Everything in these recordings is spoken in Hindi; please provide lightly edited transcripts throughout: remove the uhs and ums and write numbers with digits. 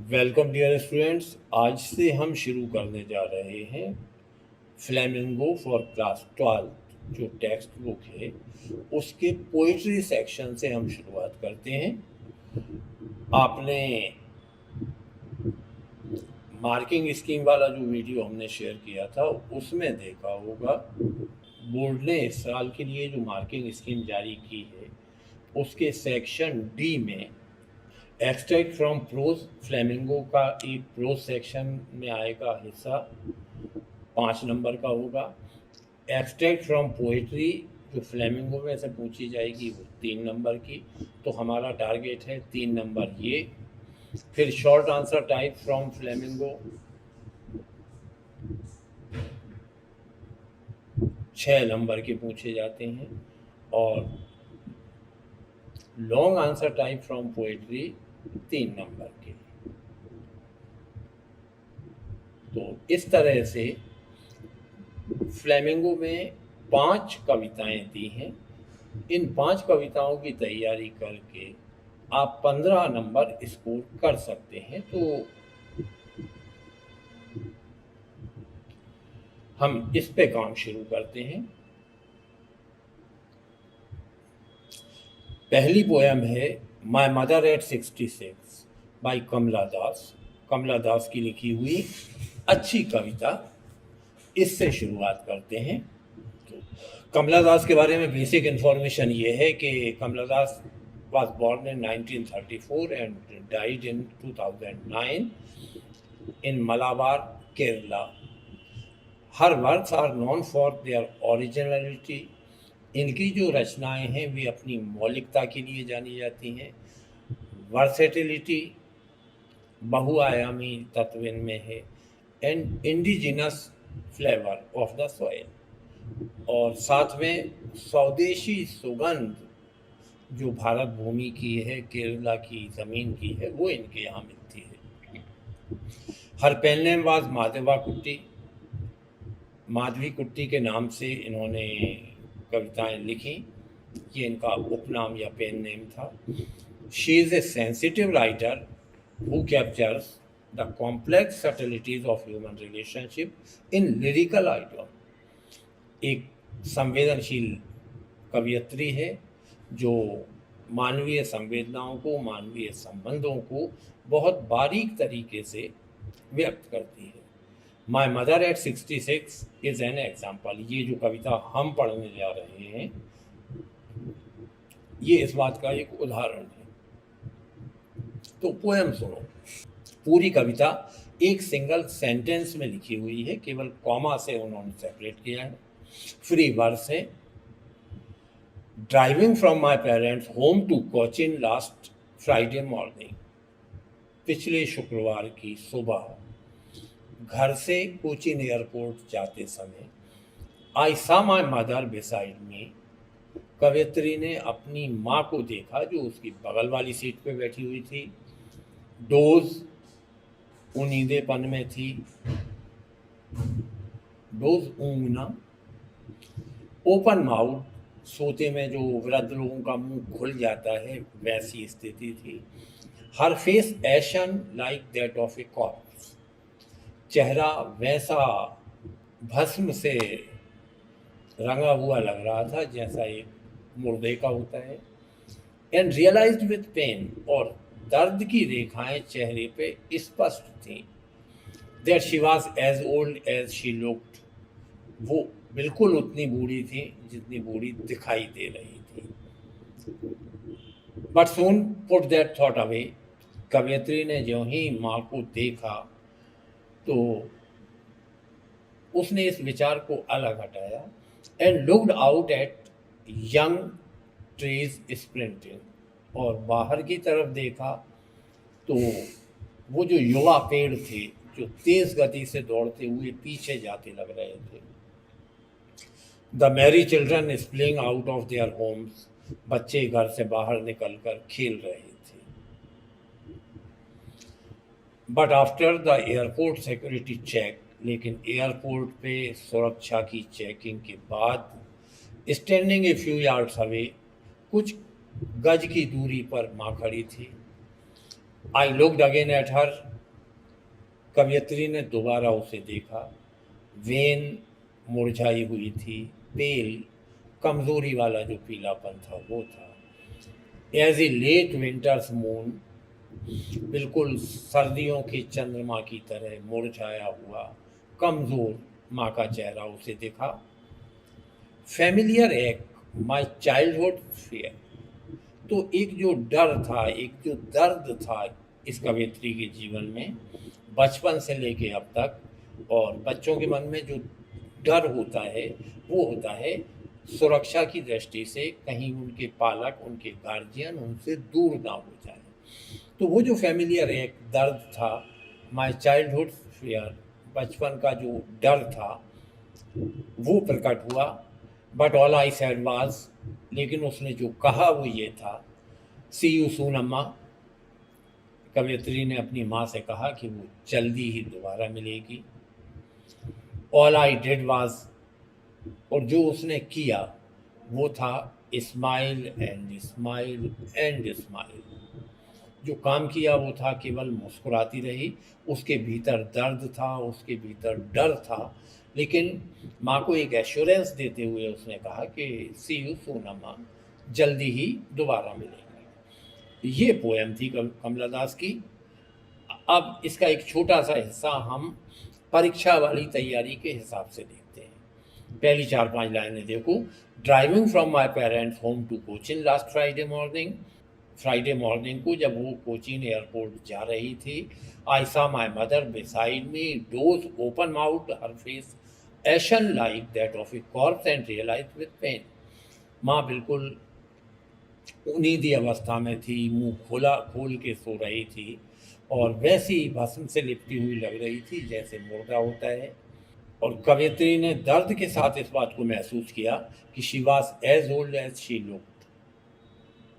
Welcome dear students. आज से हम शुरू करने जा रहे हैं फ्लेमिंगो फॉर क्लास 12 जो टेक्स्ट बुक है उसके पोइट्री सेक्शन से हम शुरुआत करते हैं। आपने मार्किंग स्कीम वाला जो वीडियो हमने शेयर किया था उसमें देखा होगा बोर्ड ने इस साल के लिए जो मार्किंग स्कीम जारी की है उसके सेक्शन डी में एक्सट्रैक्ट फ्रॉम प्रोज फ्लेमिंगो का एक प्रोज सेक्शन में आएगा हिस्सा 5 नंबर का होगा। एक्सट्रैक्ट फ्रॉम पोएट्री जो फ्लेमिंगो में से पूछी जाएगी वो 3 नंबर की, तो हमारा टारगेट है 3 नंबर ये। फिर short answer type from flamingo 6 number के पूछे जाते हैं और long answer type from poetry 3 number के। तो इस तरह से फ्लेमिंगो में 5 कविताएं दी हैं। इन 5 कविताओं की तैयारी करके आप 15 नंबर स्कोर कर सकते हैं। तो हम इस पे काम शुरू करते हैं। पहली पोयम है माय मदर एट 66 बाय कमला दास। कमला दास की लिखी हुई अच्छी कविता, इससे शुरुआत करते हैं। तो कमला दास के बारे में बेसिक इन्फॉर्मेशन ये है कि कमला दास was born in 1934 and died in 2009 in Malabar, Kerala. Her works are known for their originality. इनकी जो रचनाएं हैं वे अपनी मौलिकता के लिए जानी जाती हैं। वर्सेटिलिटी बहुआयामी तत्व इनमें है and indigenous flavour of the soil, और साथ में स्वदेशी सुगंध जो भारत भूमि की है, केरला की ज़मीन की है, वो इनके यहाँ मिलती है। हर पेन नेम वाज माधवा कुट्टी। माधवी कुट्टी के नाम से इन्होंने कविताएं लिखी, ये इनका उपनाम या पेन नेम था। She is a sensitive writer who captures the complex subtleties of human relationship in lyrical idiom. एक संवेदनशील कवियत्री है जो मानवीय संवेदनाओं को, मानवीय संबंधों को बहुत बारीक तरीके से व्यक्त करती है। My mother eight 66 is an example. ये जो कविता हम पढ़ने जा रहे हैं ये इस बात का एक उदाहरण है। तो पोएम सुनो। पूरी कविता एक सिंगल सेंटेंस में लिखी हुई है, केवल कॉमा से उन्होंने सेपरेट किया है। फ्री वर्स है। Driving from my parents home to Cochin last Friday morning. पिछले शुक्रवार की सुबह घर से कोचिन एयरपोर्ट जाते समय आई सा माई मदर बिसाइड मी। कवियत्री ने अपनी माँ को देखा जो उसकी बगल वाली सीट पे बैठी हुई थी। डोज उनीदेपन में थी। डोज ऊँगना। ओपन माउथ, सोते में जो वृद्ध लोगों का मुंह खुल जाता है वैसी स्थिति थी। हर face ashen like that of a corpse. चेहरा वैसा भस्म से रंगा हुआ लग रहा था जैसा एक मुर्दे का होता है। एंड रियलाइज्ड विथ पेन, और दर्द की रेखाएं चेहरे पे स्पष्ट थीं। That she was as old as she looked. वो बिल्कुल उतनी बूढ़ी थी जितनी बूढ़ी दिखाई दे रही थी। But soon put that thought away. कवियत्री ने जो ही माँ को देखा तो उसने इस विचार को अलग हटाया। And looked out at young trees sprinting, और बाहर की तरफ देखा तो वो जो युवा पेड़ थे जो तेज गति से दौड़ते हुए पीछे जाते लग रहे थे। The merry children is playing out of their homes. बच्चे घर से बाहर निकलकर खेल रहे थे। But after the airport security check, लेकिन एयरपोर्ट पे सुरक्षा की चेकिंग के बाद standing a few yards away, कुछ गज की दूरी पर माँ खड़ी थी। I looked again at her. कवयित्री ने दोबारा उसे देखा। वेन मुरझाई हुई थी, पेल, कमजोरी वाला जो पीलापन था वो था। As a late winter's moon, बिल्कुल सर्दियों की चंद्रमा की तरह मुरझाया हुआ कमजोर माँ का चेहरा उसे दिखा। फैमिलियर एक माई चाइल्डहुड फियर, तो एक जो डर था, एक जो दर्द था इस कवयित्री के जीवन में बचपन से लेके अब तक, और बच्चों के मन में जो डर होता है वो होता है सुरक्षा की दृष्टि से कहीं उनके पालक, उनके गार्जियन उनसे दूर ना हो जाए। तो वो जो फैमिलियर एक दर्द था, माय चाइल्डहुड फियर, बचपन का जो डर था वो प्रकट हुआ। But all I said was, लेकिन उसने जो कहा वो ये था, सी यू सून अम्मा। कवयित्री ने अपनी माँ से कहा कि वो जल्दी ही दोबारा मिलेगी। ऑल आई डिड वाज, और जो उसने किया वो था smile and smile and smile. जो काम किया वो था केवल मुस्कुराती रही। उसके भीतर दर्द था, उसके भीतर डर था, लेकिन माँ को एक एश्योरेंस देते हुए उसने कहा कि सी यू सून अम्मा, जल्दी ही दोबारा मिलेंगे। ये पोएम थी कमला दास की। अब इसका एक छोटा सा हिस्सा हम परीक्षा वाली तैयारी के हिसाब से देखते हैं। पहली 4-5 लाइनें देखो। Driving from my parents home to Cochin last Friday morning को जब वो कोचिन एयरपोर्ट जा रही थी, I saw my mother beside me, doze open mouth, her face ashen like that of a corpse and realise with pain. माँ बिल्कुल नींदी अवस्था में थी, मुंह खोल के सो रही थी और वैसी भस्म से लिपटी हुई लग रही थी जैसे मुर्दा होता है। और कवयित्री ने दर्द के साथ इस बात को महसूस किया कि she was as old as she looked.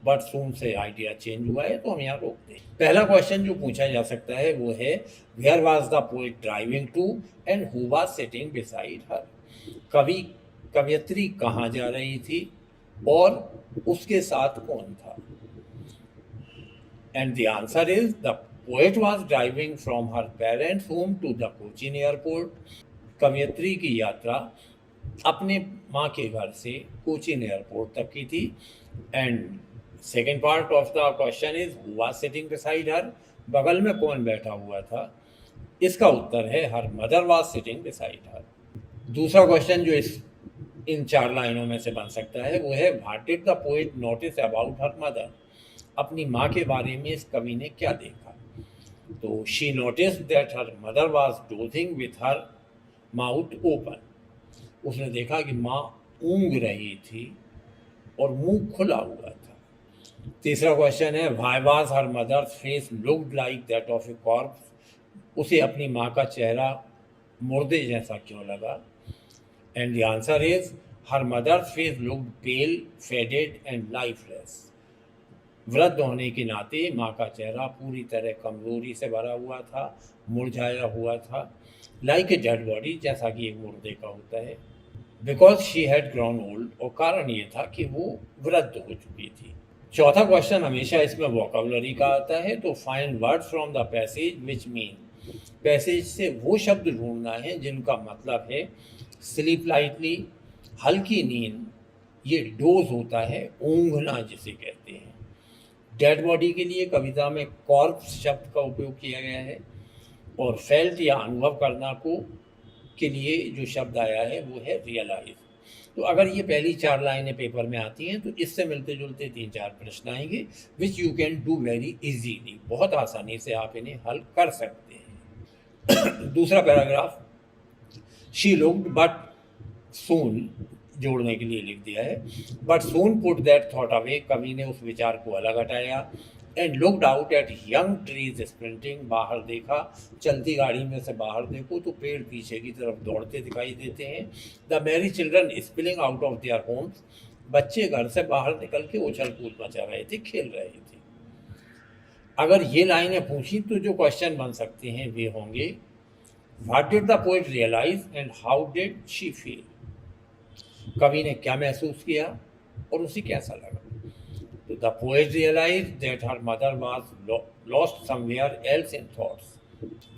But soon से आइडिया चेंज हुआ है, तो हम यहाँ रोकते हैं। पहला क्वेश्चन जो पूछा जा सकता है वो है, where was the poet driving to and who was sitting beside her. कवयित्री कहाँ जा रही थी और उसके साथ कौन था? And the answer is, the poet was driving from her parents home to the Cochin airport. कवयित्री की यात्रा अपने माँ के घर से कोचिन एयरपोर्ट तक की थी। And second part of the question is, who was sitting beside हर, बगल में कौन बैठा हुआ था? इसका उत्तर है, हर मदर वाज सिटिंग बिसाइड हर। दूसरा क्वेश्चन जो इन 4 लाइनों में से बन सकता है वो है, what did the poet notice about her mother. अपनी माँ के बारे में इस कवि ने क्या देखा? तो she notice that her mother was dosing with her mouth open. उसने देखा कि माँ ऊँग रही थी और मुंह खुला हुआ था। तीसरा क्वेश्चन है, why was her mother's face looked like that of a corpse. उसे अपनी माँ का चेहरा मुर्दे जैसा क्यों लगा? And the answer is, her mother's face looked pale, faded and lifeless. वृद्ध होने के नाते माँ का चेहरा पूरी तरह कमजोरी से भरा हुआ था, मुरझाया हुआ था, लाइक ए डेड बॉडी, जैसा कि एक मुर्दे का होता है। Because she had grown old, और कारण ये था कि वो वृद्ध हो चुकी थी। चौथा क्वेश्चन हमेशा इसमें वोकैबुलरी का आता है, तो find word from the passage which mean. Passage से वो शब्द ढूंढना है जिनका मतलब है स्लीप लाइटली, हल्की नींद, ये डोज होता है, ऊँघना जिसे कहते हैं। डेड बॉडी के लिए कविता में कॉर्प्स शब्द का उपयोग किया गया है, और फेल्ट या अनुभव करना को के लिए जो शब्द आया है वो है रियलाइज। तो अगर ये पहली 4 लाइनें पेपर में आती हैं तो इससे मिलते जुलते 3-4 प्रश्न आएंगे, which you can do very easily. बहुत आसानी से आप इन्हें हल कर सकते हैं। दूसरा पैराग्राफ, शी लुक्ड बट सून, जोड़ने के लिए लिख दिया है, but soon put that thought away. कवि ने उस विचार को अलग हटाया। And looked out at young trees sprinting, बाहर देखा, चलती गाड़ी में से बाहर देखो तो पेड़ पीछे की तरफ दौड़ते दिखाई देते हैं। The merry children spilling out of their homes, बच्चे घर से बाहर निकल के उछल कूद मचा रहे थे, खेल रहे थे। अगर ये लाइनें पूछी तो जो क्वेश्चन बन सकते हैं वे होंगे, what did the poet realise and how did she feel. कवि ने क्या महसूस किया और उसे कैसा लगा? तो the poet realise that her mother was lost somewhere else in thoughts.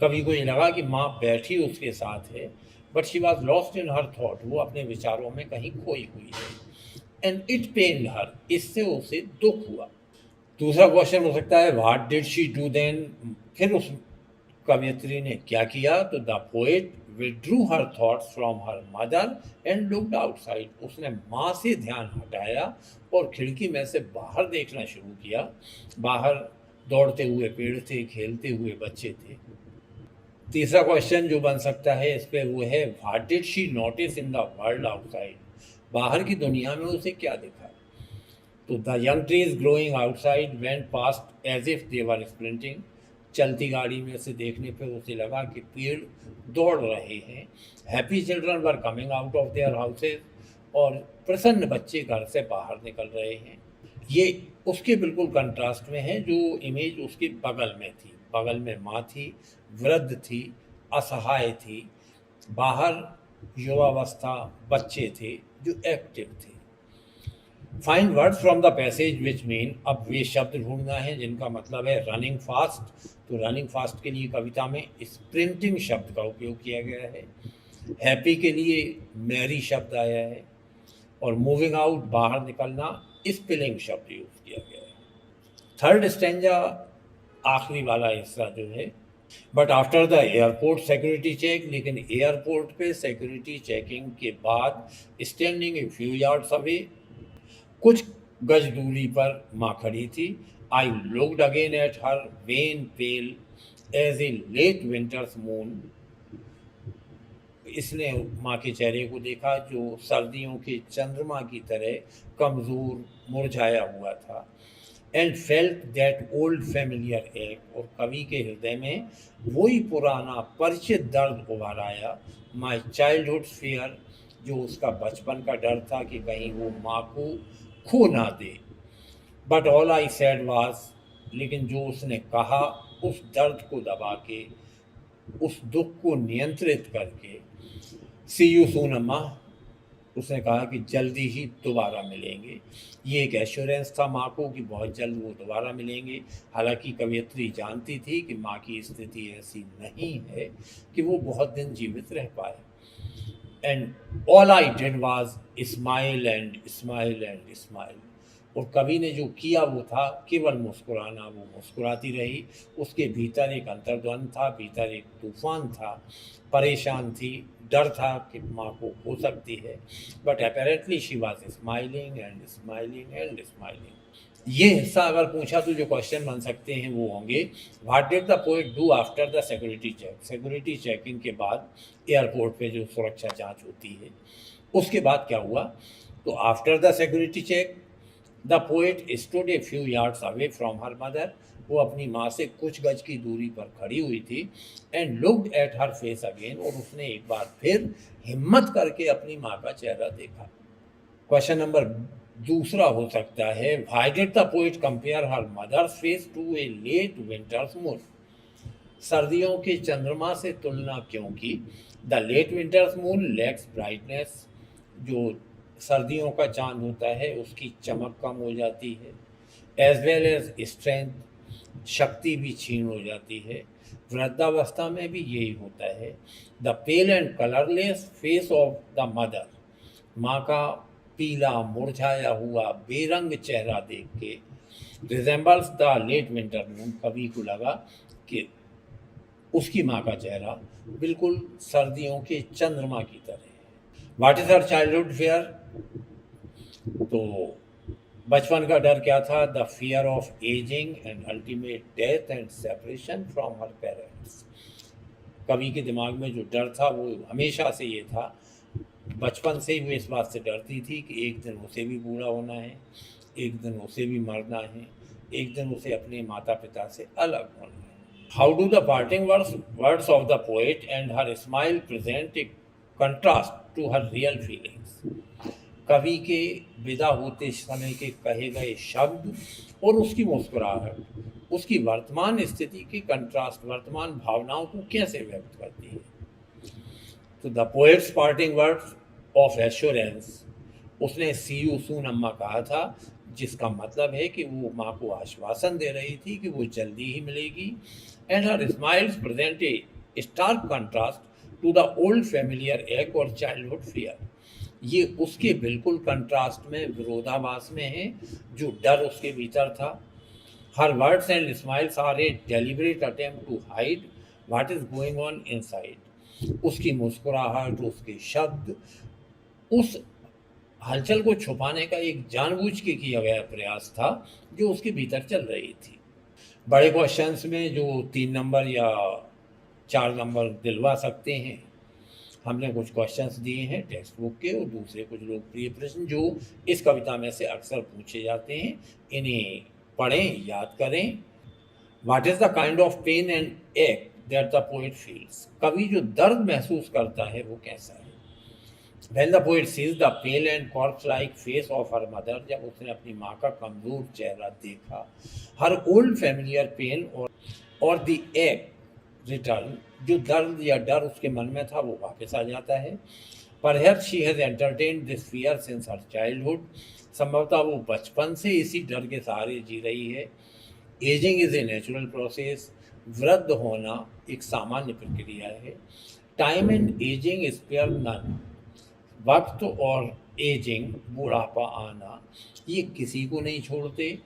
कवि को ये लगा कि माँ बैठी उसके साथ है, but she was lost in her thought, वो अपने विचारों में कहीं खोई हुई है। एंड इट पेन्ड हर, इससे उसे दुख हुआ। दूसरा क्वेश्चन हो सकता है what did she do then, फिर उस कवयित्री ने क्या किया? तो the poet withdrew her thoughts from her mother and looked outside, उसने माँ से ध्यान हटाया और खिड़की में से बाहर देखना शुरू किया। बाहर दौड़ते हुए पेड़ थे, खेलते हुए बच्चे थे। तीसरा क्वेश्चन जो बन सकता है इस पे वो है what did she notice in the world outside, बाहर की दुनिया में उसे क्या दिखा? तो the young trees growing outside went past as if they were sprinting, चलती गाड़ी में से देखने पे उसे लगा कि पेड़ दौड़ रहे हैं। Happy children were coming out of their houses, और प्रसन्न बच्चे घर से बाहर निकल रहे हैं। ये उसके बिल्कुल कंट्रास्ट में है जो इमेज उसके बगल में थी। बगल में माँ थी, वृद्ध थी, असहाय थी, बाहर युवावस्था बच्चे थे जो एक्टिव थे। Find words from the passage which mean, अब वे शब्द ढूंढना है जिनका मतलब है रनिंग फास्ट। तो रनिंग फास्ट के लिए कविता में स्प्रिंटिंग शब्द का उपयोग किया गया है। हैप्पी के लिए मैरी शब्द आया है, और मूविंग आउट बाहर निकलना स्पिलिंग शब्द यूज किया गया है। थर्ड स्टेंजा आखिरी वाला हिस्सा जो है, but after the airport security check, लेकिन एयरपोर्ट पे सिक्योरिटी चेकिंग के बाद standing a few yards away, कुछ गज दूरी पर माँ खड़ी थी। I looked again at her wan pale as a late winter's moon, इसने माँ के चेहरे को देखा जो सर्दियों के चंद्रमा की तरह कमज़ोर मुरझाया हुआ था। And felt that old familiar ache, और कवि के हृदय में वही पुराना परिचित दर्द उभर आया। माई चाइल्डहुड फियर, जो उसका बचपन का डर था कि कहीं वो माँ को खो ना दे। But all I said was, लेकिन जो उसने कहा उस दर्द को दबा के, उस दुख को नियंत्रित करके, सी यू सून अम्मा, उसने कहा कि जल्दी ही दोबारा मिलेंगे। ये एक एश्योरेंस था माँ को कि बहुत जल्द वो दोबारा मिलेंगे। हालांकि कवयित्री जानती थी कि माँ की स्थिति ऐसी नहीं है कि वो बहुत दिन जीवित रह पाए। And all I did was smile and smile and smile, और कवि ने जो किया वो था केवल मुस्कुराना। वो मुस्कुराती रही। उसके भीतर एक अंतर्द्वंद था, भीतर एक तूफान था, परेशान थी, डर था कि माँ को हो सकती है। But apparently she was smiling and smiling and smiling. ये हिस्सा अगर पूछा तो जो क्वेश्चन बन सकते हैं वो होंगे what did the poet do after the security check, security checking के बाद एयरपोर्ट पे जो सुरक्षा जांच होती है उसके बाद क्या हुआ? तो after the security check the poet stood a few yards away from her mother, वो अपनी माँ से कुछ गज की दूरी पर खड़ी हुई थी। And looked at her face again, और उसने एक बार फिर हिम्मत करके अपनी माँ का चेहरा देखा। क्वेश्चन नंबर दूसरा हो सकता है why did the poet compare her mother's face to a late winter's moon, सर्दियों के चंद्रमा से तुलना क्यों की? The late winter's moon lacks brightness, जो सर्दियों का चांद होता है उसकी चमक कम हो जाती है। एज वेल एज स्ट्रेंथ, शक्ति भी क्षीण हो जाती है। वृद्धावस्था में भी यही होता है। The pale and colourless face of the mother, माँ का पीला मुरझाया हुआ बेरंग चेहरा देख के resembles the late winter moon, कवि को लगा कि उसकी माँ का चेहरा बिल्कुल सर्दियों के चंद्रमा की तरह है। What is her childhood fear, तो बचपन का डर क्या था? The fear of ageing and ultimate death and separation from her parents, कवि के दिमाग में जो डर था वो हमेशा से ये था, बचपन से ही वो इस बात से डरती थी कि एक दिन उसे भी बूढ़ा होना है, एक दिन उसे भी मरना है, एक दिन उसे अपने माता पिता से अलग होना है। How do the parting words of the poet and her smile present a contrast to her real feelings, कवि के विदा होते समय के कहे गए शब्द और उसकी मुस्कुराहट उसकी वर्तमान स्थिति की कंट्रास्ट, वर्तमान भावनाओं को कैसे व्यक्त करती है? तो the poet's parting words of assurance, उसने सी यू सून अम्मा कहा था, जिसका मतलब है कि वो माँ को आश्वासन दे रही थी कि वो जल्दी ही मिलेगी। And her smiles present a stark contrast to the old familiar ache और चाइल्डहुड फियर। ये उसके बिल्कुल कंट्रास्ट में, विरोधाभास में है, जो डर उसके भीतर था। Her words and smiles are a deliberate attempt to hide what is going on inside. उसकी मुस्कुराहट, उसके शब्द उस हलचल को छुपाने का एक जानबूझ के किया गया प्रयास था जो उसके भीतर चल रही थी। बड़े क्वेश्चंस में जो 3 नंबर या 4 नंबर दिलवा सकते हैं, हमने कुछ क्वेश्चंस दिए हैं टेक्स्ट बुक के और दूसरे कुछ लोकप्रिय प्रश्न जो इस कविता में से अक्सर पूछे जाते हैं। इन्हें पढ़ें, याद करें। What is the kind of pain and ache that the poet feels. कवि जो दर्द महसूस करता है वो कैसा है। When the poet sees the pale and corpse-like face of her mother, जब उसने अपनी माँ का कमजोर चेहरा देखा, her old familiar pain और the ache return, जो दर्द या डर उसके मन में था वो वापस आ जाता है। Perhaps she has entertained this fear since her childhood, संभवतः वो बचपन से इसी डर के सहारे जी रही है। Ageing is a natural process, वृद्ध होना एक सामान्य प्रक्रिया है। Time and ageing spare none, वक्त और एजिंग, बूढ़ापा आना, ये किसी को नहीं छोड़ते।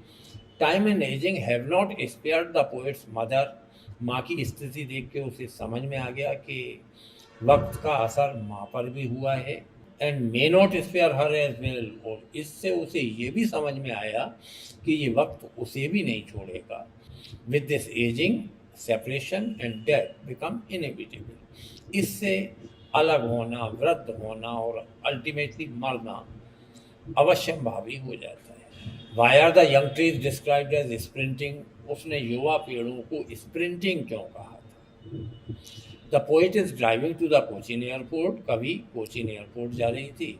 Time and ageing have not spared the poets mother. माँ की स्थिति देख के उसे समझ में आ गया कि वक्त का असर माँ पर भी हुआ है। And may not spare her as well, और इससे उसे ये भी समझ में आया कि ये वक्त उसे भी नहीं छोड़ेगा। With this ageing separation and death become inevitable. इससे अलग होना, वृद्ध होना और अल्टीमेटली मरना अवश्यम्भावी हो जाता है। Why are the young trees described as sprinting. उसने युवा पेड़ों को स्प्रिंटिंग क्यों कहा था। The poet is driving to the Cochin airport. कभी कोचीन एयरपोर्ट जा रही थी।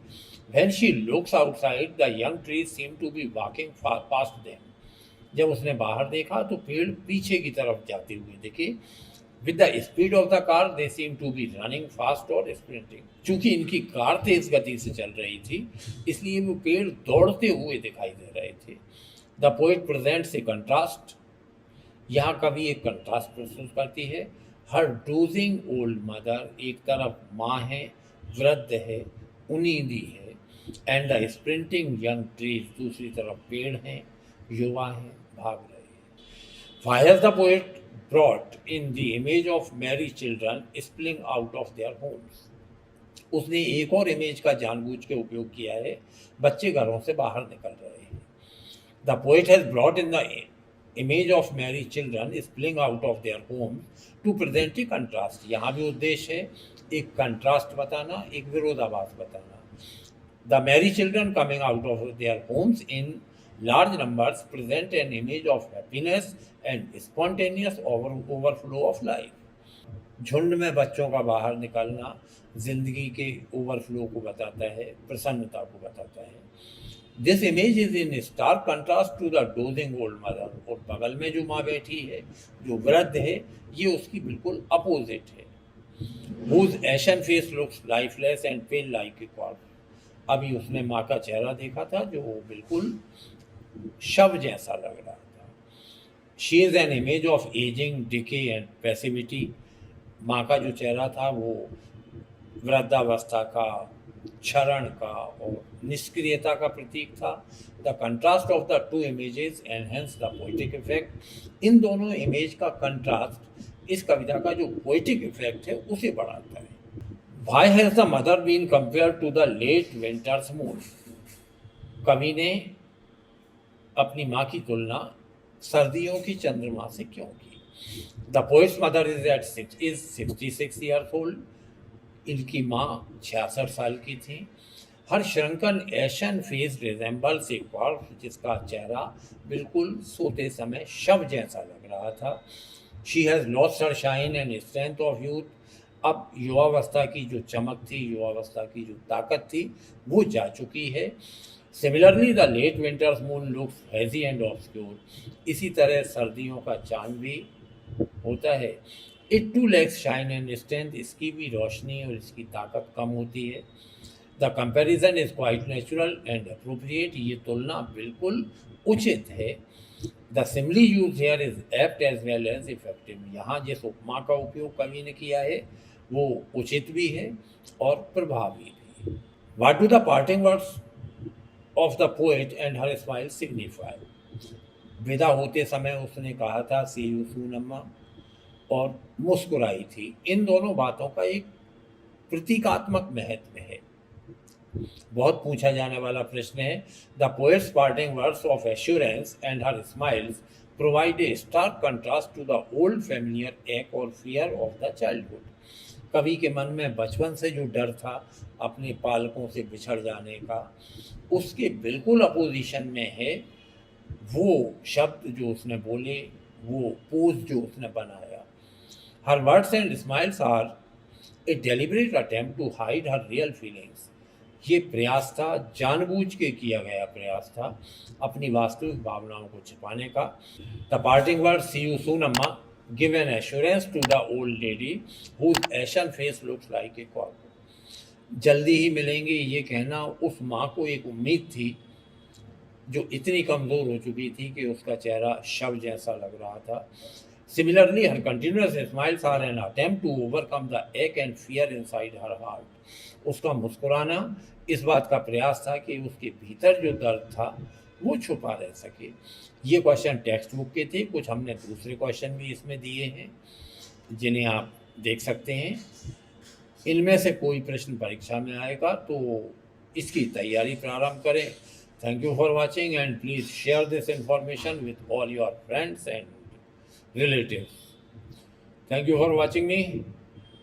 When she looks outside the young trees seem to be walking past them. जब उसने बाहर देखा तो पेड़ पीछे की तरफ जाते हुए दिखे। With the speed of the car, they seem to be running fast or sprinting. चूंकि इनकी कार तेज गति से चल रही थी, इसलिए वो पेड़ दौड़ते हुए दिखाई दे रहे थे। The poet presents a contrast. यहाँ कवि एक कंट्रास्ट प्रस्तुत करती है। Her doozing old mother, एक तरफ माँ है, वृद्ध है, उनींदी है, and the sprinting young trees, दूसरी तरफ पेड़ हैं, युवा हैं, भाग रहे हैं। Why has the poet brought in the image of merry children spilling out of their homes? उसने एक और इमेज का जानबूझ के उपयोग किया है। बच्चे घरों से बाहर निकल रहे हैं। The poet has brought in the image of merry children spilling out of their homes to present a contrast. यहाँ भी उद्देश्य है एक कंट्रास्ट बताना, एक विरोधाभास बताना। The merry children coming out of their homes in large numbers present an image of happiness and spontaneous overflow of life. झुंड में बच्चों का बाहर निकलना जिंदगी के ओवरफ्लो को बताता है, प्रसन्नता को बताता है। This image is in stark contrast to the dozing old mother. और बगल में जो माँ बैठी है, जो वृद्ध है, ये उसकी बिल्कुल अपोजिट है। Whose ashen face looks lifeless and pale like a corpse. अभी उसने माँ का चेहरा देखा था जो बिल्कुल शव जैसा लग रहा था। She is an image of ageing, decay and passivity. माँ का जो चेहरा था वो वृद्धावस्था का, क्षरण का और निष्क्रियता का प्रतीक था। The contrast of the two images enhance the poetic effect. इन दोनों इमेज का कंट्रास्ट इस कविता का जो पोएटिक इफेक्ट है उसे बढ़ाता है। Why has the mother been compared to the late winter's moon? कवि ने अपनी माँ की तुलना सर्दियों की चंद्रमा से क्यों की। The poets mother is 66 years old. इनकी माँ 66 साल की थी। हर श्रंकन एशन फेस रिजेंबल्स ए कॉर्प्स, जिसका चेहरा बिल्कुल सोते समय शव जैसा लग रहा था। She has lost her shine and strength of youth. अब युवावस्था की जो चमक थी, युवावस्था की जो ताकत थी, वो जा चुकी है। Similarly the late winter's moon looks hazy and obscure. इसी तरह सर्दियों का चांद भी होता है। It too lacks shine and strength. इसकी भी रोशनी और इसकी ताकत कम होती है। The comparison is quite natural and appropriate, ये तुलना बिल्कुल उचित है। The simile used here is apt as well as effective, यहाँ जिस उपमा का उपयोग कवि ने किया है वो उचित भी है और प्रभावी भी। What do the parting words of the poet and her smile signify, विदा होते समय उसने कहा था सी यू सून अम्मा और मुस्कुराई थी, इन दोनों बातों का एक प्रतीकात्मक महत्व है। बहुत पूछा जाने वाला प्रश्न है। The poet's parting words of assurance and her smiles provide a stark contrast to the old familiar ache और फियर ऑफ द चाइल्डहुड, कवि के मन में बचपन से जो डर था अपने पालकों से बिछड़ जाने का, उसके बिल्कुल अपोजिशन में है वो शब्द जो उसने बोले, वो पोज जो उसने बनाया। Her words and smiles are a deliberate attempt to hide her real feelings, ये प्रयास था, जानबूझ के किया गया प्रयास था अपनी वास्तविक भावनाओं को छिपाने का। The parting word see you soon amma give an assurance to the old lady whose ashen face looks like a corpse, जल्दी ही मिलेंगे ये कहना उस माँ को एक उम्मीद थी जो इतनी कमज़ोर हो चुकी थी कि उसका चेहरा शव जैसा लग रहा था। Similarly, her continuous smiles are an attempt to overcome the ache and fear inside her heart. उसका मुस्कुराना इस बात का प्रयास था कि उसके भीतर जो दर्द था वो छुपा रह सके। ये क्वेश्चन टेक्स्ट बुक के थे, कुछ हमने दूसरे क्वेश्चन भी इसमें दिए हैं जिन्हें आप देख सकते हैं। इनमें से कोई प्रश्न परीक्षा में आएगा तो इसकी तैयारी प्रारंभ करें। Thank you for watching and please share this information with all your friends and relatives. Thank you for watching me.